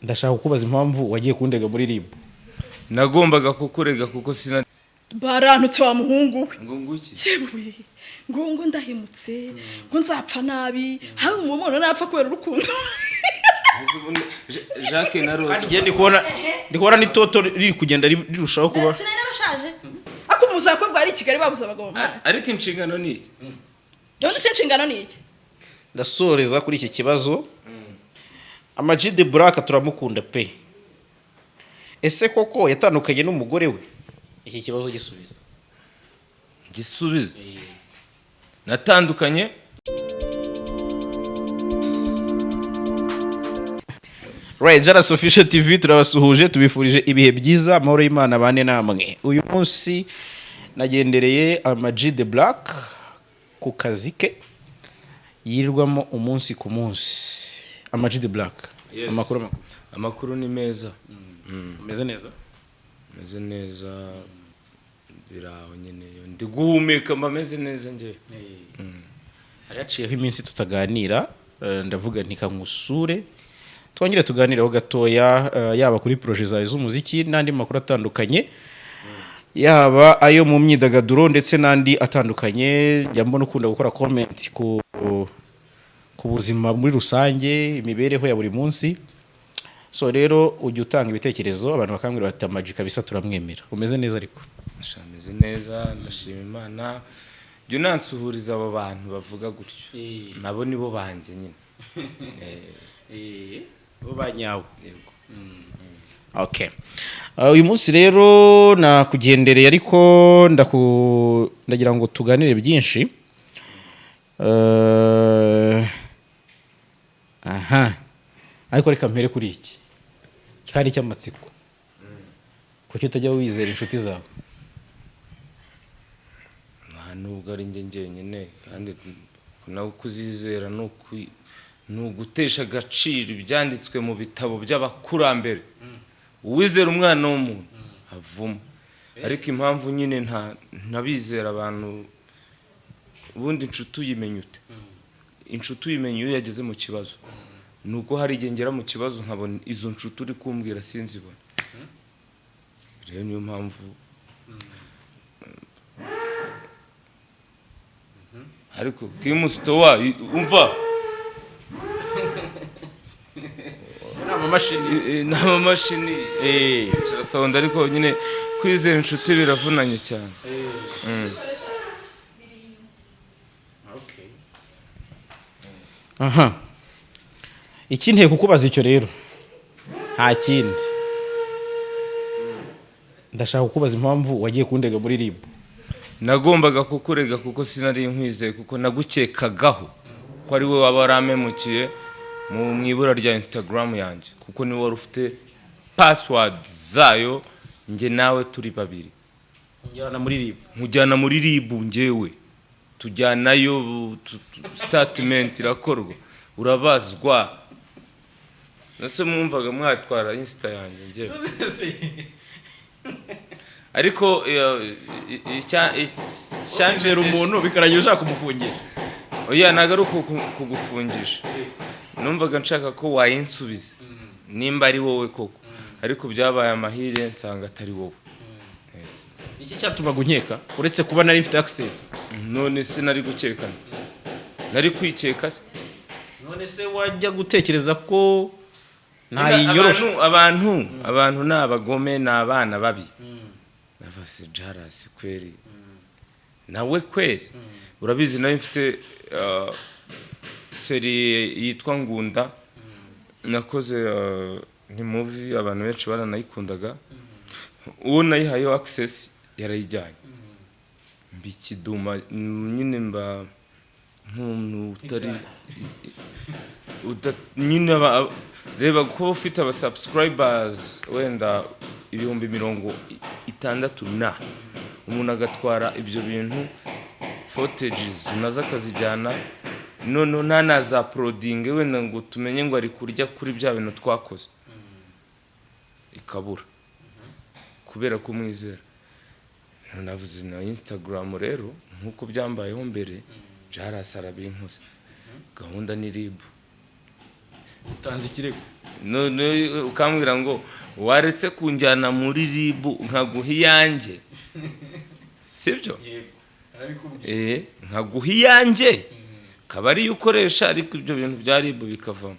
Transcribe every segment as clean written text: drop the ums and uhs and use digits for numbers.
ndashaka kukubaza impamvu wagiye kundega muri RIB. Nagombaga kukurega kuko sina barantutse wa muhungu we. ngo nguki ngo ndahimutse ngo nzapfa nabi habe umuntu napfa kubera urukundo. Jacques na Rose kandi giye ndikubona ni toto riri kugenda rirushaho kuba sinarashaje ako muzakwe bwari Kigali babuza abagabo ariko inshingano ni iki none se inshingano ni iki ndasoreza kuri iki kibazo. AMAG de Black turamukunda pe, ese koko yatandukanye n'umugore we? Iki kibazo gisubiza natandukanye. Right, JALAS Official TV turabasuhuje, tubifurije ibihe byiza, amahoro y'Imana bane namwe. Uyu munsi nagendereye AMAG de Black ku kazi ke yirwamo umunsi ku munsi. AMAG de Black, yes. Amakuru ni meza. Meze neza? Meze neza, biraho nyine ndi guhumeka meze neza nje. Haraciyeho iminsi tutaganira, ndavuga nti kamusure twongere tuganireho gatoya, yaba kuri projet zawe z'umuziki n'andi makuru atandukanye, yaba ayo mu myidagaduro ndetse n'andi atandukanye. Njya mbona ukunda gukora comment ku buzima muri rusange, imibereho ya buri munsi. So rero ujye utanga ibitekerezo, abantu bakambwira bati AMAG kabisa turamwemera. Umeze neza ariko? Meze neza, ndashima Imana. Jyo nansuhuriza abo bantu bavuga gutyo. Nabo nibo banje nyine. Bo banyawe. Yego. Okay. Uyu munsi rero nakugendereye ariko ndagira ngo tuganire byinshi. Ariko reka mpere kuri iki kandi cy'amatsiko. Kuki utajya wizera inshuti zawe? Nubwo ari njye nyine kandi nawe kuzizera nugutesha agaciro ibyanditswe mu bitabo by'abakurambere. Uwizera umwana w'umuntu avuma. Ariko impamvu nyine ntabizera abantu, ubundi inshuti uyimenya ute? Inshuti uyimenya iyo yageze mu kibazo. Nuko hari igihe ngera mu kibazo nkabona izo nshuti uri kumbwira sinzibona. Rero niyo mpamvu ariko kimustowa umva nama mashini sound ariko nyine kwizera inshuti biravunanye cyane. Okay. Ikinteye kukubaza icyo rero nta kindi, ndashaka kukubaza impamvu wagiye kundega muri RIB. Nagombaga kukurega kuko sinari nkwizeye, kuko nagukekagaho ko ari we waba waramemukiye mu ibura rya Instagram yanjye, kuko ni wari ufite password zayo. Nge nawe turi babiri nkujyana muri RIB njyewe tujyanayo, statement irakorwa, urabazwa. Nase mwumvaga mwatwara Insta yanjye njyewe. Ariko cyanjera umuntu bikarangira ushaka kumufungisha. Oya nagaruko kugufungisha. Numvaga nshaka ko wayinsubiza nimba ari wowe koko, ariko byabaye amahire nsanga atari wowe. Yes. Iki cyatuma gunkeka uretse kuba nari mfite access? None se nari gukekana, nari kwikeka se. None se wajya gutekereza ko ntayinyorosha? Abantu n'abagome n'abana babi. Navase JALAS kweri nawe kweri. Urabizi nawe mfite serie yitwa Ngunda nakoze, ni movie abantu benshi baranayikundaga. Uwo nayihaye access yarayijyanye mbikiduma nyine mba ntuntu utari nyine reba ko ufite aba subscribers wenda 60,000 na umuntu agatwara ibyo bintu footages naza akazijyana, none nanaza uploading wenda ngo tumenye ngo ari kurya kuri bya bintu twakoze, ikabura kubera ko mwizera. Navuze na Instagram rero nkuko byambayeho mbere, JALAS arabinkoze. Gahunda ni RIB. Utanze ikirego? none ukambwira ngo waretse kunjyana muri ribu nkaguha iyanjye sibyo nkaguha iyanjye kaba ari ukoresha ariko ibyo bintu bya ribu bikavamo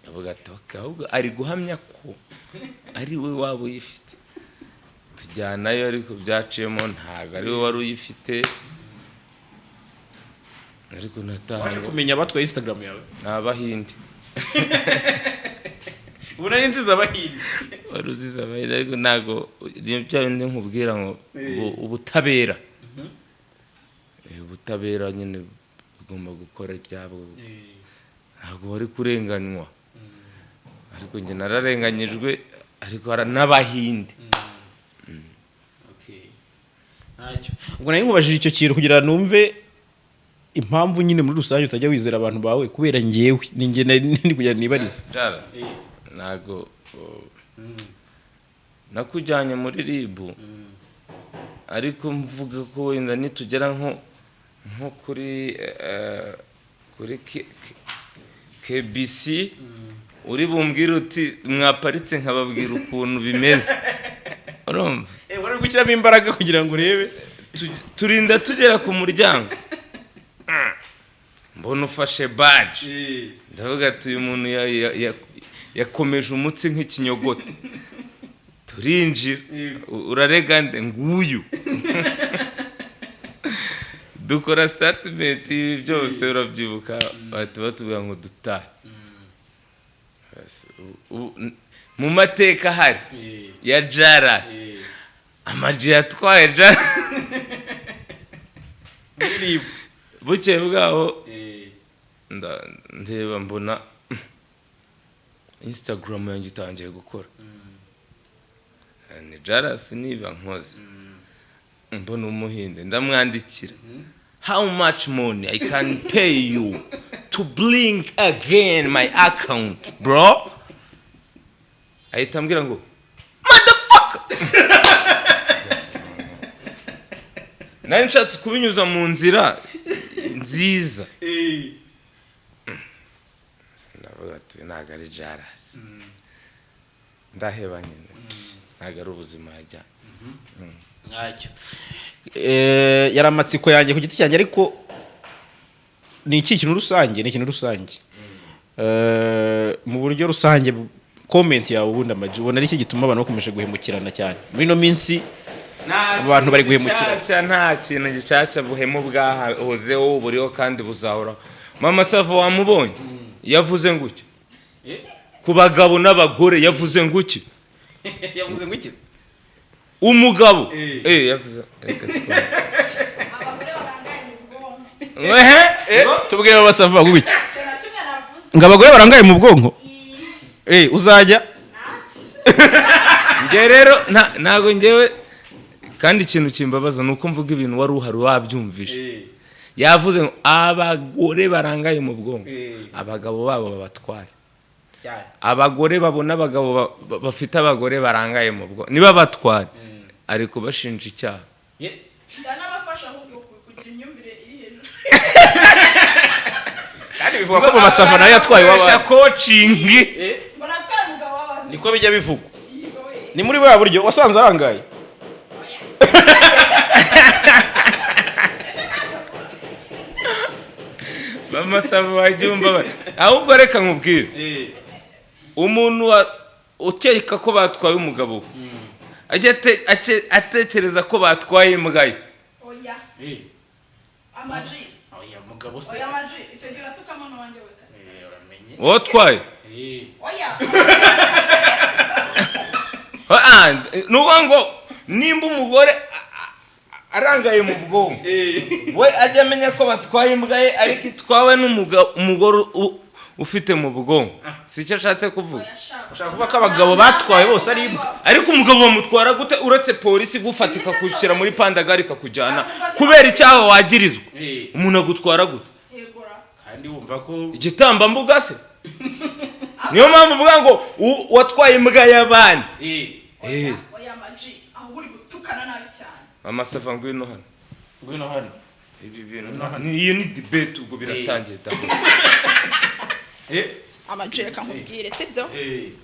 yavuga ati ahubwo ari guhamya ko ari we waba uyifite tujyanayo ariko byaciyemo ntago ari we wari uyifite ariko natahanye kumenya abatwaye Instagram yawe n'abahindi ubona ni nziza abahindi waruziza abahindi ariko ntago bya bindi nkubwira ngo ubutabera ubutabera nyine bugomba gukora ibyabo ntago bari kurenganywa ariko njye nararenganyijwe ariko hari n'abahindi ubwo nari nkubajije icyo kintu kugira numve impamvu nyine muri rusange utajya wizera abantu bawe kubera ngewe ni nge ndi kujya nibariza ntago nakujyanye muri ribu ariko mvuga ko wenda nitugera nko kuri KBC uri bumbwire uti mwaparitse nkababwira ukuntu bimeze urumva wari gushyiramo imbaraga kugira ngo urebe turinda tugera ku muryango mbona ufashe badge ndavuga ati uyu muntu yakomeje umutsi nk'ikinyogote turinjira urarega nde nguyu dukora statement byose urabyibuka batubwira ngo dutahe mu mateka hari ya JALAS AMAG yatwaye JALAS buke bwaho ndeba mbona Instagram yanjye itangiye gukora ni JALAS niba nkoze mbona umuhinde ndamwandikira how much money I can pay you to blink again my account bro ahita ambwira ngo motherfucker nari nshatse kubinyuza mu nzira nziza ndavuga ati ntago ari JALAS ndaheba nyine ntago ari ubuzima yajya ntacyo yari amatsiko yanjye ku giti cyanjye ariko ni ikintu rusange mu buryo rusange comment yawe ubundi AMAG ubona ari iki gituma abantu bakomeje guhemukirana cyane muri no minsi abantu bari guhemukira nta kintu gishyashya buhemu bwahozeho buriho kandi buzahora mama Sava wamubonye yavuze nguki ku bagabo n'abagore yavuze nguki yavuze nguki umugabo yavuze abagore barangaye mu bwonko tubwire mama Sava nguki ngo abagore barangaye mu bwonko uzajya nge rero ntago ngewe kandi ikintu kimbabaza nuko mvuga ibintu wari uhari wabyumvishe yavuze ngo abagore barangaye mu bwonko abagabo babo babatware abagore babona abagabo bafite abagore barangaye mu bwonko niba batware ariko bashinja icyaha ndanabafasha ahubwo kugira imyumvire iri hejuru kandi bivuga ko mama Sava nayo yatwaye w'abantu coaching ngo natwaye umugabo w'abantu niko bijya bivugwa ni muri bwa buryo wasanze arangaye mama Sava wajyumva ahubwo reka nkubwire umuntu ukeka ko batwaye umugabo atekereza ko batwaye imbwa ye oya AMAG oya mugabo se oya AMAG icyo gihe uratukamo n'uwanjye weka uramenye wotwaye oya nuko ngo nimba umugore arangaye mu bwonko we ajya amenya ko batwaye imbwa ye ariko itwawe n'umugore ufite mu bwonko si icyo ashatse kuvuga ushaka kuvuga ko abagabo batwaye bose ari imbwa ariko umugabo bamutwara gute uretse polisi gufatika kushyira muri pandagari kakujyana kubera icyaha wagirizwa umuntu agutwara gute kandi wumva ko igitambambuga se niyo mpamvu uvuga ngo watwaye imbwa y'abandi oya AMAG aho uri gutukana nabi cyane mama Sava ngwino hano ibi bintu iyo ni debate ubwo biratangiye amajere kankubwire sibyo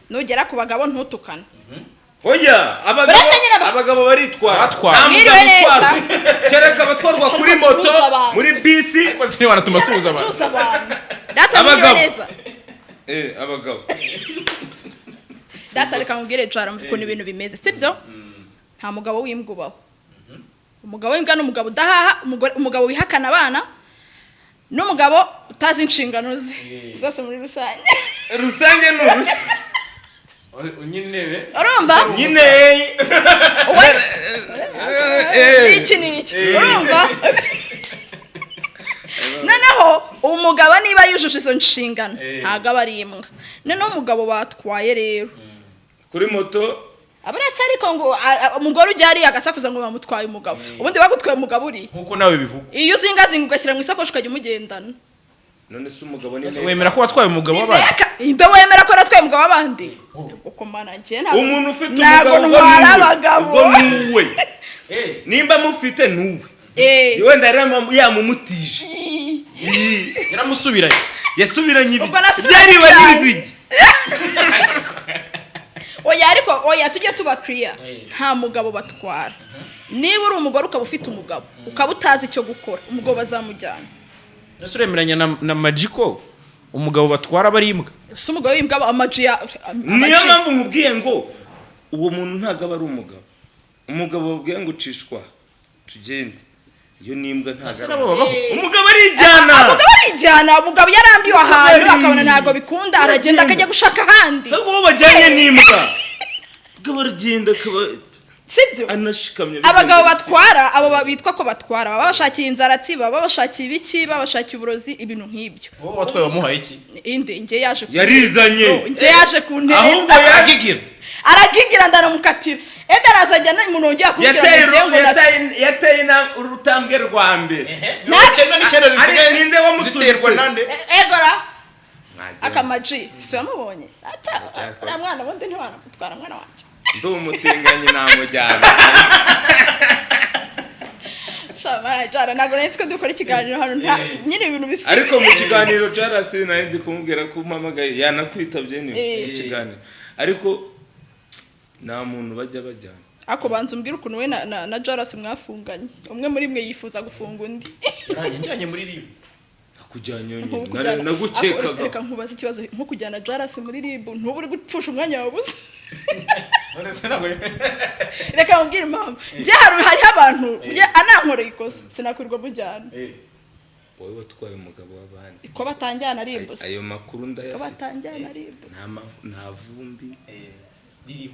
nugera ku bagabo ntutukane oya abagabo baritwara mwiriwe neza kereka batwarwa kuri moto muri bisi ariko zini wanatuma suza abantu data mwiriwe neza abagabo data reka nkubwire jara mvuko ibintu bimeze sibyo nta mugabo w'imbwa ubaho umugabo w'imbwa n'umugabo udahaha umugabo wihakana abana n'umugabo utazi inshingano ze zose muri rusange n'urushya unyinebe urumva nyine iki urumva noneho umugabo niba yujuje izo nshingano ntago aba ari imbwa noneho umugabo batwaye rero kuri moto abaretse ariko ngo umugore ujya ari agasakuza ngo bamutwaye umugabo ubundi bagutwaye umugabo uri nkuko nawe bivuga iyo uzingazinga ugashyira mu isakoshi ukajya umugendana none se umugabo ni wemera ko watwaye umugabo w'abandi inde wemera ko natwaye umugabo w'abandi uko mana njye ntabwo umuntu ufite umugabo ubwo nuwe nimba mufite nuwe wenda yamumutije yaramusubiranye yasubiranye ibyariwe n'inzigi oya tujye tuba clear nta mugabo batwara niba uri umugore ukaba ufite umugabo ukaba utazi icyo gukora umugabo bazamujyana ese uremeranya na magiko umugabo batwara bari imbwa si umugabo w'imbwa amajiya niyo mpamvu nkubwiye ngo uwo muntu ntabwo aba ari umugabo babwiye ngo ucishwa tugende iyo nimbwa ntago umugabo arijyana umugabo yarambiwe ahantu akabona ntago bikunda aragenda akajya gushaka ahandi ntabwo bajyanye n'imbwa ubwo baragenda sibyo anashikamye abagabo batwara abo babitwa ko batwara baba bashakiye inzaratsi baba bashakiye ibiki baba bashakiye uburozi ibintu nk'ibyo wowe watwaye wamuhaye iki inde nge yaje yarizanye nge yaje ku ntebe ahubwo aragigira ndaramukatira arazajya n'umuntu ugiye kubwira ngo yateye urutambwe rwa mbere ninde wamusubirwa nande egora akamaji si wamubonye ata mwana bundi ntiwanamutwara mwana wanje ndi umutinganyi namujyana shamara jara ntabwo nari ko dukora ikiganiro hano nyine ibintu bisa ariko mu kiganiro JALAS nari ndi kumubwira ko umpamagaye yanakwitabye ni mu kiganiro ariko nta muntu bajyana ako banza umbwira ukuntu we na JALAS mwafunganye umwe muri mwe yifuza gufunga undi njyanye muri RIB akujyanye nyine nagukekaga reka nkubaza ikibazo nko kujyana JALAS muri RIB ntuba uri gupfusha umwanya wabuze reka mubwire impamvu njye hariho abantu anankoreye ikosa sinakwirwa mujyana wowe watwaye umugabo w'abandi ko batanjyana RIB ayo makuru ndayafite ko batanjyana RIB nta vumbi ririho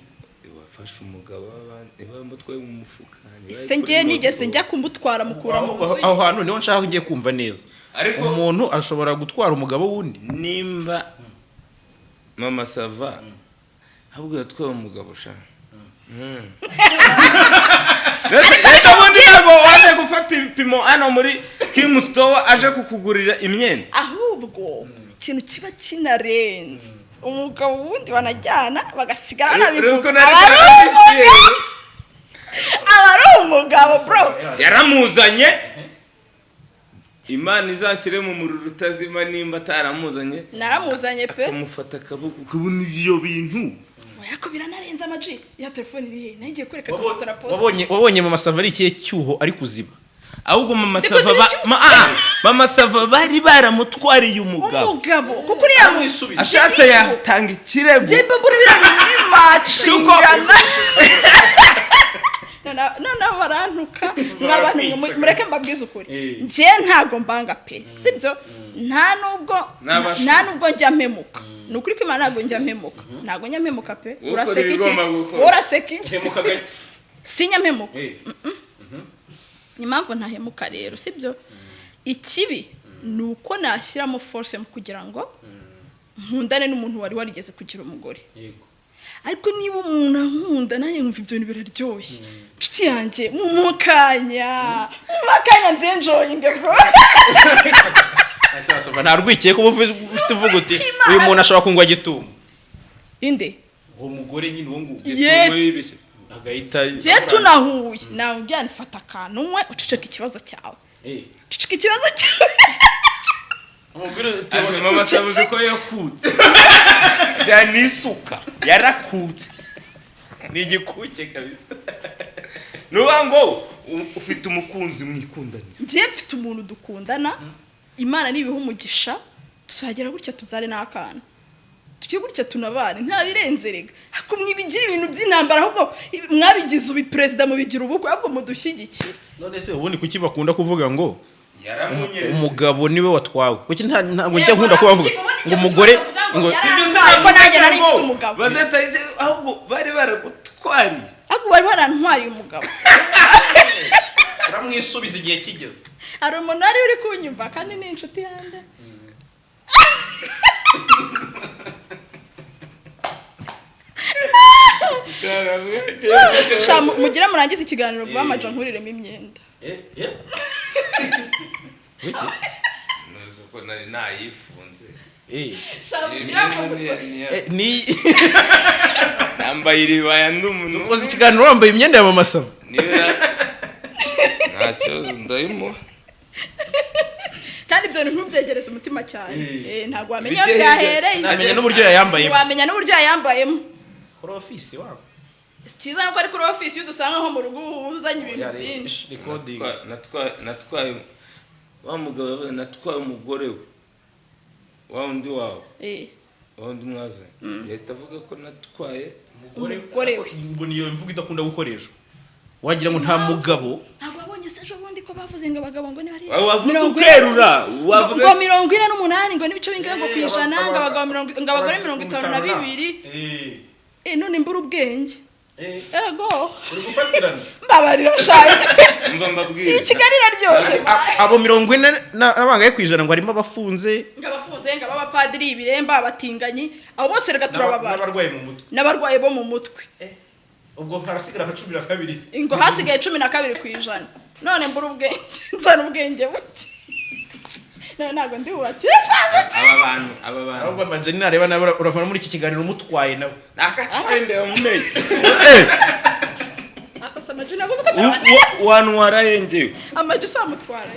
wafashe umugabo w'abandi bamutwaye mu mufuka ese njye nigeze njya kumutwara mukura mu nzu aho hantu niho nshaka ngiye kumva neza ariko umuntu ashobora gutwara umugabo wundi nimba mama Sava ahubwo yatwaye umugabo sha reka bundi ntabwo waje gufata ibipimo hano muri Kim Store aje kukugurira imyenda ahubwo ikintu kiba kinarenze umugabo wundi banajyana bagasigara nabivuga abari umugabo bro yaramuzanye Imana izakire mu muriro utazima nimba ataramuzanye naramuzanye pe akamufata akaboko kubona ibyo bintu yako biranarenze amaji ya telefone irihe nagiye kwereka foto na post wabonye mama Sava ari ikihe cyuho ari kuziba ahubwo mama Sava bari baramutwariye umugabo kuko uri yamwisubije ashatse yatanga ikirego jembe buri muri match nona barantuka n'abantu mureke mbabwiza ukuri nje ntago mbanga pe sibyo nta nubwo njya mpemuka nukuri ko Imana ntago njya mpemuka ntago njya mpemuka pe uraseka iki sinya mpemuka ni mpamvu ntahemuka rero sibyo ikibi nuko nashyiramo force mu kugira ngo nkundane n'umuntu wari warigeze kugira umugore ariko niba umuntu ankunda naye yumva ibyo biraryoshye nshuti yanjye mu kanya nze enjoying bro Sasa ntarwikiye ko ufite uvuga uti uyu muntu ashobora kungwa gitumo inde uwo mugore nyine uwo nguwo yibeshye agahita je tunahuye nawe ujyana fata akantu umwe uceceka ikibazo cyawe ceceka ikibazo cyawe mama sabuze ko yakutse ya nisuka yarakutse ni igikuke kabisa nuba ngo ufite umukunzi mwikundanira ngiye mfite umuntu dukundana Imana nibiha umugisha tuzagira gutya tubyare n'akana tujye gutya tunabane nta birenzerega hakumwe bigira ibintu by'intambara ahubwo mwabigize ubi president mubigira ubukwe ahubwo mudushyigikira none se ubundi kuki bakunda kuvuga ngo umugabo niwe watwawe kuki ntabwo njya nkunda kubavuga ngo umugore ngo ko nanjye nari mfite umugabo bazeta ahubwo bari baragutwari ahubwo bari barantwariye umugabo uramwisubiza igihe kigeze hari umuntu wari uri kunyumva kandi ni inshuti yanjye mugira murangize ikiganiro vuba amaja nkuriremo imyenda wiki nuzo ko nari nayifunze ni nambaye iribaya ndumuntu ukoze ikiganiro wambaye imyenda ya mama Sava ntacyo ndayimo kandi ibyo ntubyegereze umutima cyane ntabwo wamenya byahereye namenya n'uburyo yayambayemo wamenya n'uburyo yayambayemo kuri office wabo cyiza nuko ari kuri office udusanga nko mu rugo uzanye ibintu byinshi natwaye wa mugabo natwaye umugore we wa undi wawe wa undi mwazanye leta avuga ko natwaye umugore we ngo niyo mvuga idakunda gukoreshwa wagira ngo nta mugabo ntabwo wabonye se ejo bundi ko bavuze ngo abagabo ngo ni bari wavuze ukerura wavuze ngo 48 ngo nibice bingahe ngo kwijana ngo abagabo 50 ngo abagore 52 none mbura ubwenge ego uri gufatirana mbabarira shaye mva mbabwira Kigali raryoshe abo 40 nabangaye kwijana ngo harimo abafunze ngo abapadiri ibiremba abatinganyi abo bose rega turababara n'abarwaye bo mu mutwe ubwo harasigara 12 ngo hasigaye 12 kwijana none mbura ubwenge nzana ubwenge buke ntabwo ndi ubakire aba bantu ahubwo manje nareba nawe urafana muri iki kiganiro umutwaye nawe nakatwende umumeye akasama jina guzo ko wanwara yengewe amaju samutwara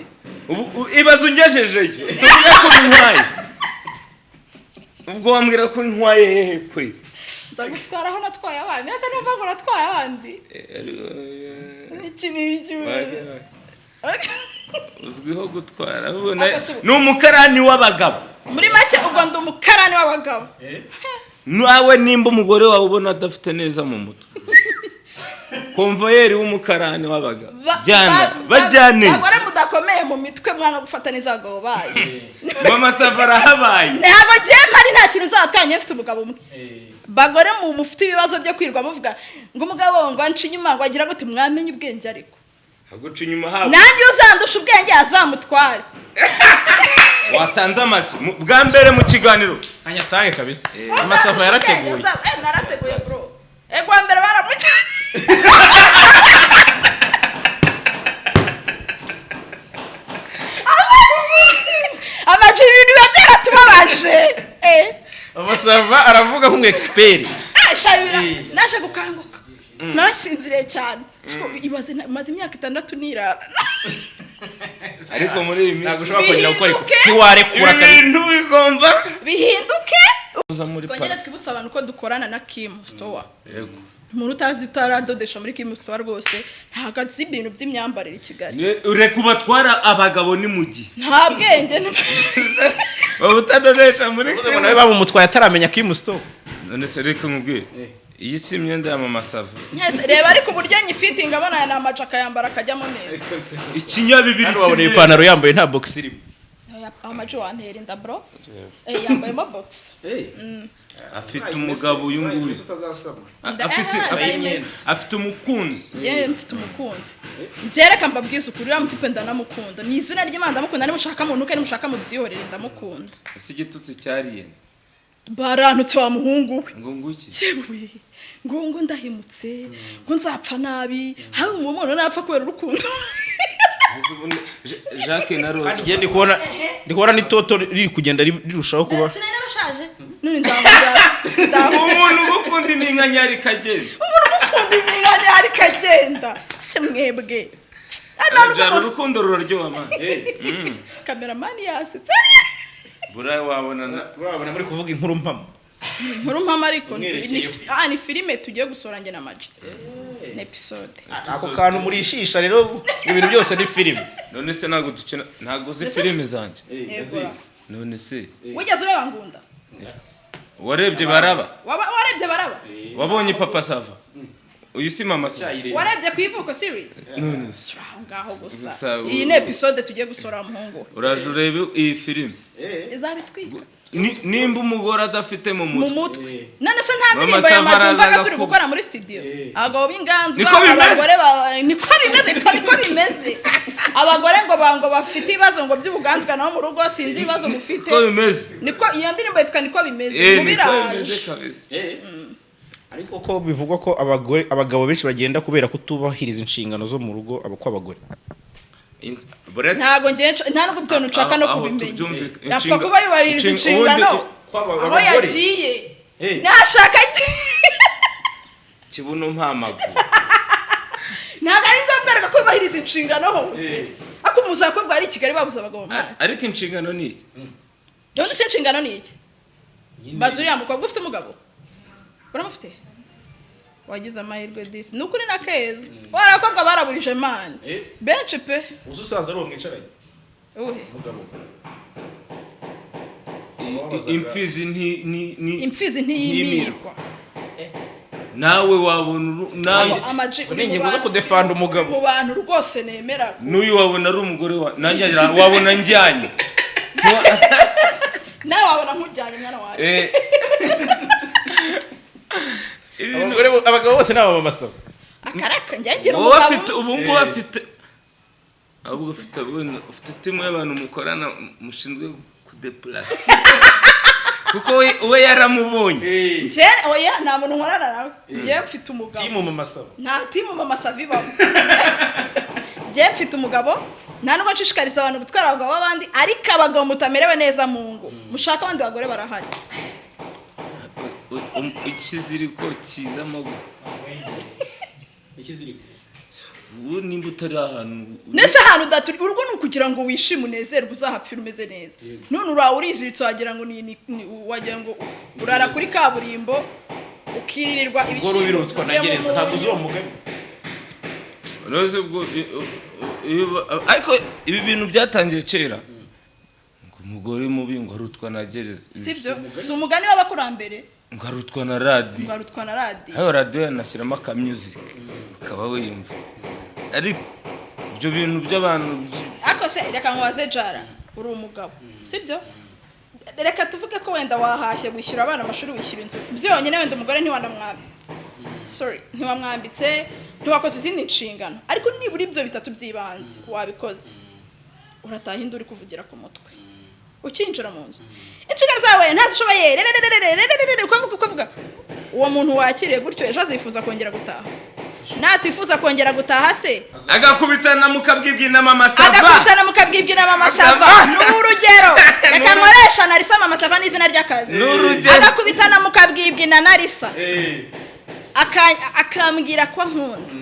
ibazo ungejeje tuvuga ko ntwaye ubwo wambwira ko ntwaye hehe kwe nzagutwara aho natwaye abandi ese numva ngo natwaye abandi iki ni iki uzwiho gutwara ni umukarani w'abagabo muri make ubwo ndi umukarani w'abagabo nawe nimba umugore wawe ubona adafite neza mu mutwe konvoyeri w'umukarani w'abagabo bajyane abagore mudakomeye mu mitwe mwana gufata neza abagabo bayo mama Sava arahabaye ntabwo ngiye mpari nta kintu nzatwanye mfite umugabo umwe bagore mufite ibibazo byo kwirwa muvuga ngo umugabo ngo anci inyuma ngo agira gute mwamenye ubwenge ariko haguca inyuma habo nanjye uzandusha ubwenge azamutware watanze amashyi bwa mbere mu kiganiro kanyatange kabisa mama Sava yarateguye narateguye bro bwa mbere baramucyanye amaji ibintu byatera tubabaje mama Sava aravuga nk'umu expert naje gukanguka nasinzire cyane maze imyaka 6 nirara ariko muri iyi minsi ntabwo ushobora kongera gukora ntiwarekura ibintu bigomba bihinduke uza muri twongera twibutsa abantu ko dukorana na Kim Store yego umuntu utazi utaradodesha muri Kim Store rwose ntabwo azi ibintu by'imyambarire i Kigali ureka kubatwara abagabo ni mugi nta bwenge utadodesha muri Kim nawe bamumutwaye ataramenya Kim Store none se reka nkubwire iyi si imyenda ya mama Sava nyese reba ariko uburyo nyifitinga abona na amacaka yambara akajyamo neza ikinyabibiri wabona ipantaro yambaye nta box irimo amajo wantera inda bro yambayemo box afite umugabo uyu nguyu afite umukunzi mfite umukunzi ngereka mbabwiza ukuri wa mutipe ndanamukunda ni izina ry'Imana ndamukunda nimushaka mu ntuke nimushaka mu byihorere ndamukunda ese igitutsi cyariye barantutse wa muhungu we ngo nguki ngo ndahimutse ngo nzapfa nabi habe umuntu napfa kubera urukundo Jacques na Rose kandi ndi kubona ni toto riri kugenda rirushaho kuba sinari nabashaje none ndahura umuntu gukunda iminga nyari kagenda se mwebwe Jabo urukundo ruraryoha man cameraman yasetse burayi wabona muri kuvuga inkuru mpamo inkuru mpamo ariko ni filime tugiye gusora njye na Maji ni episode ako kantu muri shisha rero ibintu byose ni filime none se ntago uzi filime zanje none se wigeze ureba Ngunda warebye baraba wabonye papa Sava uyu si mama Sava warebye ku ivuko series none ngaho gusa iyi ni episode tugiye gusora muhungu uraje urebe iyi filime izabitwika nimba umugore adafite mu mutwe none se nta ndirimbo ya Maji mvaga turi gukora muri studio abagabo b'inganzwa abagore niko bimeze abagore ngo bafite ibibazo ngo by'ubuganzwa naho mu rugo sinzi ibibazo mufite niko bimeze niko iyo ndirimbo yitwa niko bimeze mubiraje ariko ko bivugwa ko abagabo benshi bagenda kubera kutubahiriza inshingano zo mu rugo abagore ntago nta nubwo byo nshaka no kubimenya yapfa kuba yubahiriza inshingano aho yagiye nashaka kibuno mpamagu ntago ari ngombwa ko yubahiriza inshingano hose ako muzakobwa ari Kigali babuza abagabo ariko inshingano ni iki yonde se inshingano ni iki bazuriya mukobwa ufite umugabo uramufite wagize amahirwe disi nukuri na keza warakobwa baraburije man benshi pe uzusanze ari umwicaranye mugabo imfizi ntiyimirwa nawe wabona ningingo zo kudefanda umugabo mu bantu rwose nemera n'uyu wabona ari umugore nanjye wabona njyanye nawe wabona nkujyanye mwana waje abagabo bose naba mama Sava akaraka njyagira umugabo ubu ngo bafite ufite timu y'abantu mukorana mushinzwe kudeplace kuko we yaramubonye je oya nta muntu nkorana nawe je mfite umugabo timu mama Sava nta timu mama Sava ibamo je mfite umugabo nta nubwo nshishikariza abantu gutwara abagabo b'abandi ariko abagabo mutamerewe neza mu ngo mushaka abandi bagore barahari ikiziriko kizamo ikiziriko ubu nimba utari ahantu nese ahantu udaturi urugo ni ukugira ngo wishime unezerwe uzahapfira umeze neza none urawe uriziritse wagira ngo wagira ngo urara kuri kaburimbo ukiririrwa ibishyimbo twanagereza ntabwo uzi uwo mugani ariko ibi bintu byatangiye kera ngo umugore mubi ngo arutwa na gereza sibyo si umugani w'abakurambere ngo arutwa na radio ayo radio yanashyiramo aka music ukaba wiyumva ariko ibyo bintu by'abantu ako se reka nkubaze Jara uri umugabo sibyo reka tuvuge ko wenda wahashye wishyura abana amashuri wishyura inzu byonyine wenda umugore ntiwamwambitse ntiwakoze izindi nshingano ariko nibura ibyo bitatu by'ibanze wabikoze urataha indi uri kuvugira ku mutwe ukinjira mu nzu inshingano zawe ntazishoboye ukavuga uwo muntu wakiriye gutyo ejo azifuza kongera gutaha natifuza kongera gutaha se agakubitana mukabwibwi na mama Sava n'urugero reka nkoresha Narisa mama Sava n'izina ry'akazi agakubitana mukabwibwi na Narisa akambwira ko nkunda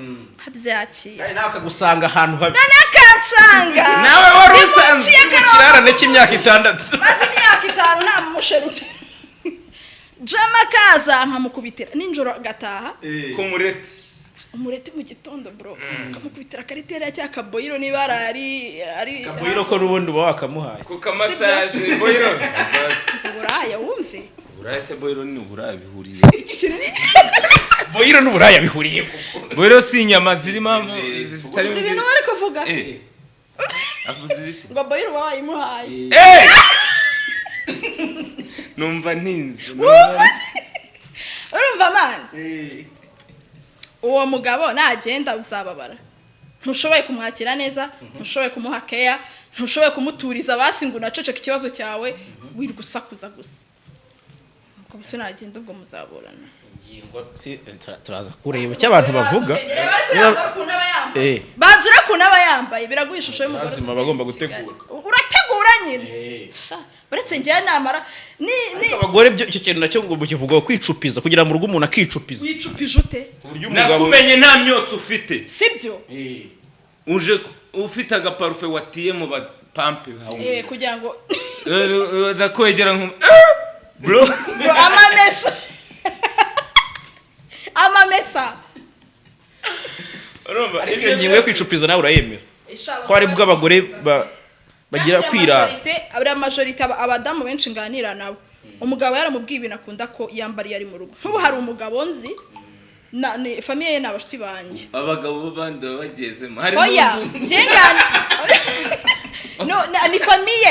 habyakira nawe akagusanga ahantu habi nakansanga nawe wari usanzwe ikirarane cy'imyaka 6 maze imyaka 5 nta musheri jama kaza nkamukubitira ninjoro gataha ku umureti mu gitondo bro kamukubitira karitera cya kaboyiro niba ari kaboyiro ko rubundi uba wakamuhaye ku kamassage boyiro buraya wumve buraya se boyiro ni buraya bihuriye boyiro n'uburaya bihuriye kuko boyiro si inyama zirimo zitari ibintu bari kuvuga avuze iki ngo boyiro bayimuhaye numva ntinze urumva man uwo mugabo nagenda uzababara ntushoboye kumwakira neza ntushoboye kumuha care ntushoboye kumuturiza basi ngo unaceceka ikibazo cyawe wirigusakuza gusa uko bise nagenda ubwo muzaburana turaza kureba icyo abantu bavuga bazura kunaba yambaye biraguha ishusho y'umugore azima bagomba gutegura urategura nyine baretse ngiye namara ni abagore byo icyo kintu nacyo ngo mukivuga kwicupiza kugira mu rugo umuntu akicupiza wicupije ute nakumenye nta myotsi ufite sibyo uje ufite agaparufe watiye pump kugira ngo ndakwegera nko bro amamesa urumva iyo ngingo yo kwicupiza nawe urayemera ko ari bwo abagore bagira kwirara abari majority abadamu benshi nganira nabo umugabo yaramubwiye ibintu akunda ko yambariye ari mu rugo nk'ubu hari umugabo nzi ni famille ye n'abashiti banjye abagabo bandi bagezemo hari njengana ni famille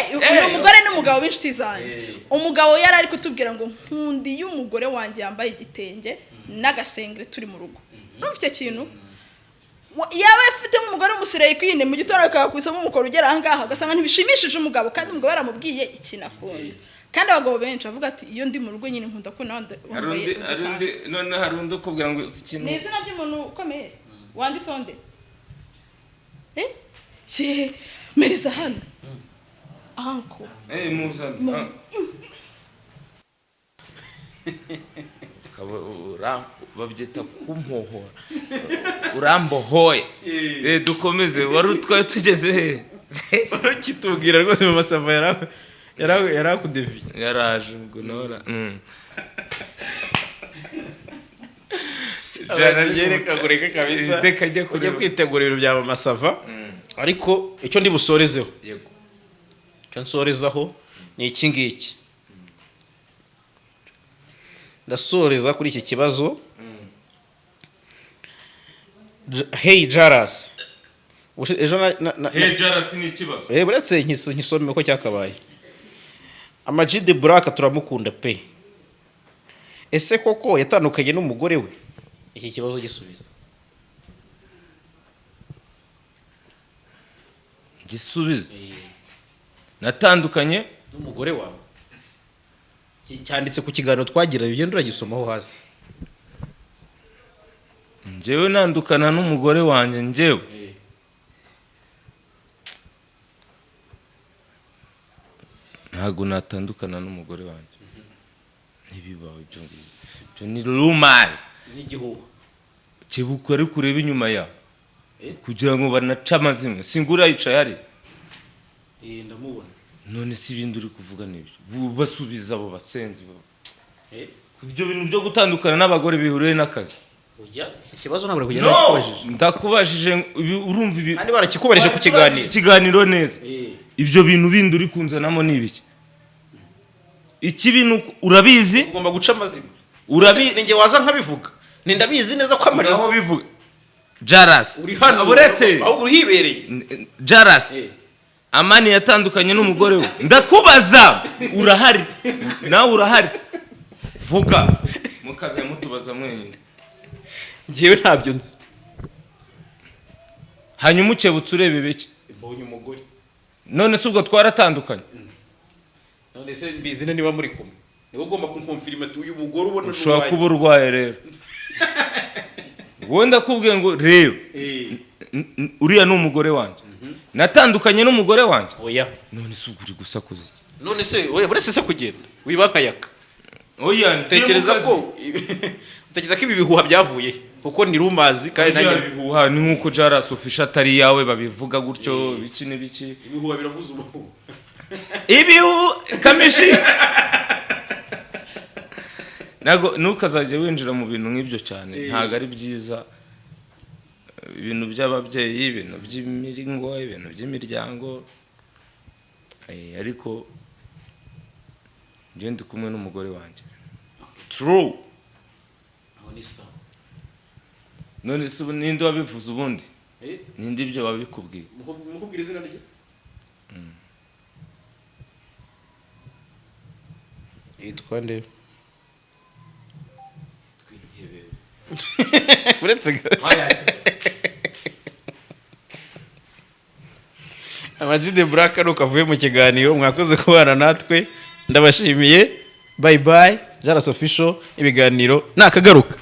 umugore n'umugabo b'inshuti zanjye umugabo yari ari kutubwira ngo nkundi y'umugore wanjye yambaye igitenge n'agasengre turi mu rugo numva icyo kintu yaba afite umugore umusireye kwine mu gitondo akakwisamo umukoro ugera ahangaha ugasanga ntibishimishije umugabo kandi umugabo yaramubwiye ikintu akunda kandi abagabo benshi avuga ati iyo ndi mu rugo nyine nkunda ko nande none harundi ukubwira ngo ikintu ni izina ry'umuntu ukomeye wanditse onde mereza hano anko muzana babyita kumpohora urambohoye dukomeze wari utwaye tugeze he kitubwira rwose mu Sava yarakudevi yaraje ubwo nora jana ryereka kureka kabisa kujya kwitegura ibintu bya mama Sava ariko icyo ndi busorezeho yego cyo nsorezaho ni iki ngiki ndasoreza kuri iki kibazo hey JALAS ejo hey JALAS ni ikibazo buretse nkisome ko cyakabaye AMAG de Black turamukunda pe ese koko yatandukanye n'umugore we iki kibazo gisubiza natandukanye n'umugore wawe cyanditse ku kiganiro twagira bigenda uragisomaho hasi njyewe nandukana n'umugore wanjye njyewe ntago natandukana n'umugore wanjye ntibibaho ibyo ni rumors n'igihuha kibuka ari kureba inyuma yawe kugira ngo banaca amazimwe singura yicaye ari ndamubona none si ibindi uri kuvuga n'ibyo basubiza abo basenzi ibyo bintu byo gutandukana n'abagore bihuriye n'akazi iki kibazo ntabwo kugenda kubajije ndakubajije urumva ibi kandi barakikubarije ku kiganiro neza ibyo bintu bindi uri kunzanamo n'ibiki iki bintu urabizi ugomba guca amazima ninge waza nkabivuga ndabizi neza ko amarira aho bivuga JALAS uri hano uretse aho urihibereye JALAS Amani yatandukanye n'umugore we ndakubaza urahari nawe urahari vuga mukaze mutubaza mwenyine ngiyewe ntabyo nzi hanyuma ukebutse urebe biki mbonye umugore none se ubwo twaratandukanye none se mbizine niba muri kumwe niwe ugomba kunkumfirima uyu mugore ubona ushobora kuba urwaye rero wowe ndakubwiye ngo rero uriya ni umugore wanjye natandukanye n'umugore wanjye oya none se uguri gusakuza none se oya buretse se kugenda wibakayaka oya tekereza ko ibi bihuha byavuye kuko ni rumazi kandi nanjye bihuha ni nkuko JALAS official atari yawe babivuga gutyo biki n'ibiki ibihuha biravuza ubu kamishi nago nukazajya winjira mu bintu nk'ibyo cyane ntago ari byiza ibintu by'ababyeyi ibintu by'imiringo ibintu by'imiryango ariko njye ndi kumwe n'umugore wanjye true none se ninde wabivuze ubundi ninde ibyo babikubwiye mukubwira izina rye yitwa nde uretse AMAG de Black nuko avuye mu kiganiro mwakoze kubana natwe ndabashimiye bye bye JALAS official ibiganiro nakagaruka